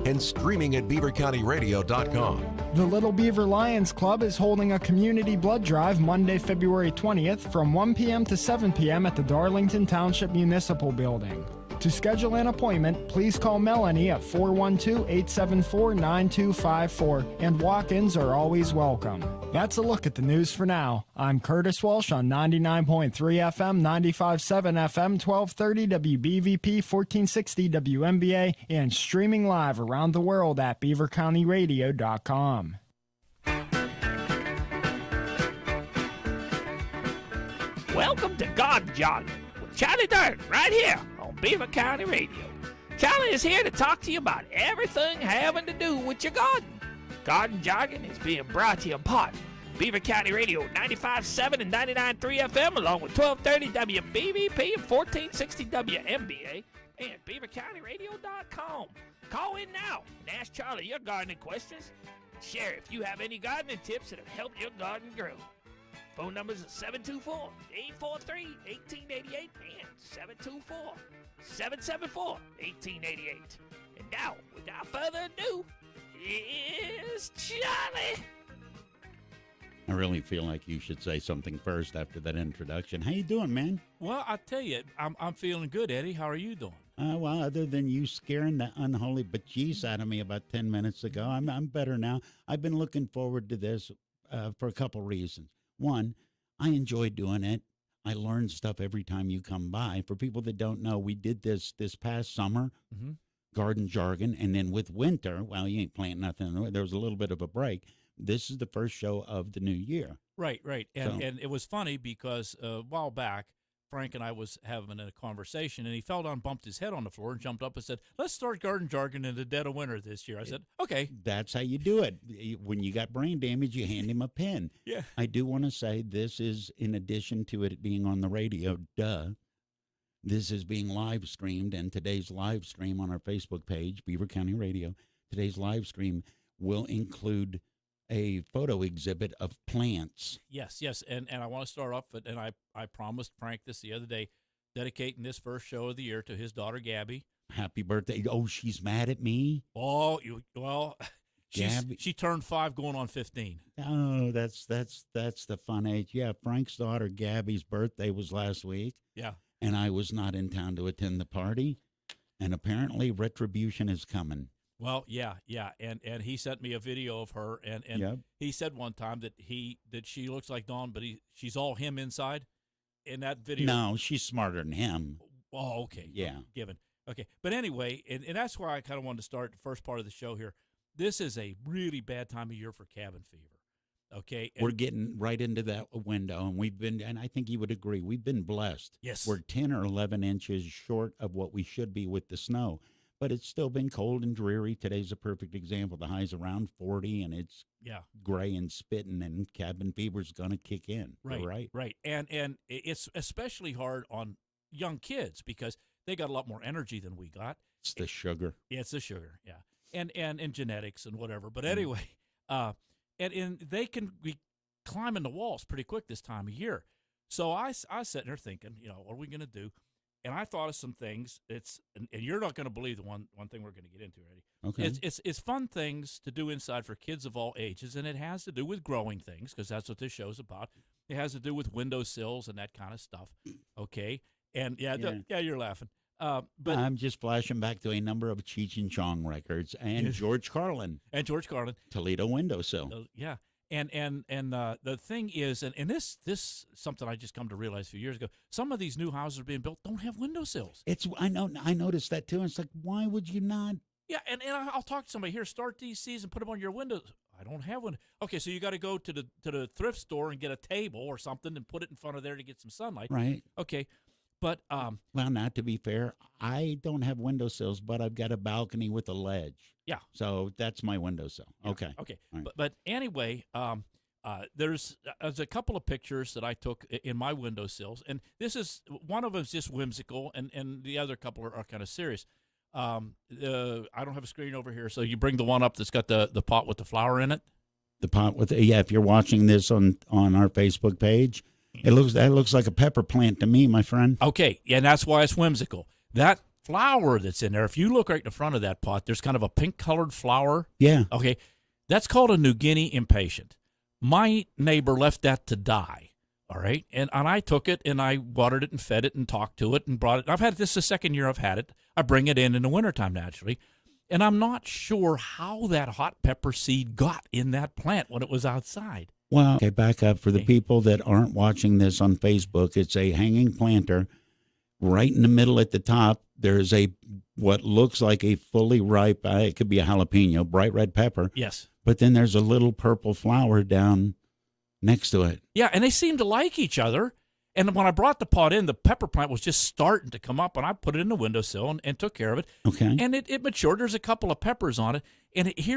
and streaming at beavercountyradio.com. The Little Beaver Lions Club is holding a community blood drive Monday, February 20th from 1 p.m. to 7 p.m. at the Darlington Township Municipal Building. To schedule an appointment, please call Melanie at 412-874-9254, and walk-ins are always welcome. That's a look at the news for now. I'm Curtis Walsh on 99.3 FM, 95.7 FM, 1230 WBVP, 1460 WMBA, and streaming live around the world at beavercountyradio.com. Welcome to Garden Jargon with Charlie Durden right here on Beaver County Radio. Charlie is here to talk to you about everything having to do with your garden. Garden Jargon is being brought to you by Beaver County Radio 95.7 and 99.3 FM, along with 1230 WBVP and 1460 WMBA, and beavercountyradio.com. Call in now and ask Charlie your gardening questions. Share if you have any gardening tips that have helped your garden grow. Phone numbers are 724-843-1888 and 724-774-1888. And now, without further ado, here's Charlie. I really feel like you should say something first after that introduction. How you doing, man? Well, I tell you, I'm feeling good, Eddie. How are you doing? Well, other than you scaring the unholy bejesus out of me about 10 minutes ago, I'm better now. I've been looking forward to this for a couple reasons. One, I enjoy doing it. I learn stuff every time you come by. For people that don't know, we did this past summer, Garden Jargon, and then with winter, well, you ain't planting nothing. There was a little bit of a break. This is the first show of the new year. Right. And it was funny because a while back, Frank and I was having a conversation, and he fell down, bumped his head on the floor, and jumped up and said, "Let's start Garden Jargon in the dead of winter this year." I said, "Okay." That's how you do it. When you got brain damage, you hand him a pen. Yeah. I do want to say this is, in addition to it being on the radio, this is being live streamed, and today's live stream on our Facebook page, Beaver County Radio, today's live stream will include a photo exhibit of plants. Yes, and I want to start off, and I promised Frank this the other day, dedicating this first show of the year to his daughter, Gabby. Happy birthday. Oh, she's mad at me? Oh, she turned 5 going on 15. Oh, that's the fun age. Yeah, Frank's daughter, Gabby's birthday was last week. Yeah. And I was not in town to attend the party, and apparently retribution is coming. Well, yeah, and he sent me a video of her, and yep. He said one time that she looks like Dawn, but she's all him inside. In that video, no, she's smarter than him. Oh, okay, yeah, given, okay, but anyway, and that's why I kind of wanted to start the first part of the show here. This is a really bad time of year for cabin fever. Okay, we're getting right into that window, and I think you would agree, we've been blessed. Yes, we're 10 or 11 inches short of what we should be with the snow. But it's still been cold and dreary. Today's a perfect example. The high's around 40, and it's gray and spitting, and cabin fever's going to kick in. Right. And it's especially hard on young kids because they got a lot more energy than we got. It's the sugar. Yeah, it's the sugar, yeah. And genetics and whatever. But anyway, and they can be climbing the walls pretty quick this time of year. So I sitting there thinking, what are we going to do? And I thought of some things. And you're not going to believe the one thing we're going to get into, Eddie. Okay. It's fun things to do inside for kids of all ages, and it has to do with growing things because that's what this show's about. It has to do with windowsills and that kind of stuff. Okay. And you're laughing. But I'm just flashing back to a number of Cheech and Chong records and George Carlin. Toledo windowsill. Yeah. And the thing is, and this something I just come to realize a few years ago. Some of these new houses are being built don't have windowsills. I noticed that too. It's like, why would you not? Yeah, and I'll talk to somebody here. Start these and put them on your windows. I don't have one. Okay, so you got to go to the thrift store and get a table or something and put it in front of there to get some sunlight. Right. Okay, but well, now to be fair, I don't have windowsills, but I've got a balcony with a ledge. Yeah. So that's my windowsill. Yeah. Okay. Right. But anyway, there's a couple of pictures that I took in my windowsills, and this is one of them is just whimsical, and the other couple are kind of serious. I don't have a screen over here, so you bring the one up that's got the pot with the flower in it. The pot with if you're watching this on our Facebook page, that looks like a pepper plant to me, my friend. Okay, and that's why it's whimsical. That flower that's in there, if you look right in the front of that pot, there's kind of a pink-colored flower. Yeah. Okay, that's called a New Guinea impatient. My neighbor left that to die, all right? And I took it, and I watered it and fed it and talked to it and brought it. I've had it, this is the second year I've had it. I bring it in the wintertime, naturally. And I'm not sure how that hot pepper seed got in that plant when it was outside. Well, okay, back up for the people that aren't watching this on Facebook. It's a hanging planter. Right in the middle at the top, there's what looks like a fully ripe, it could be a jalapeno, bright red pepper. Yes. But then there's a little purple flower down next to it. Yeah, and they seem to like each other. And when I brought the pot in, the pepper plant was just starting to come up, and I put it in the windowsill and took care of it. Okay. And it matured. There's a couple of peppers on it. And here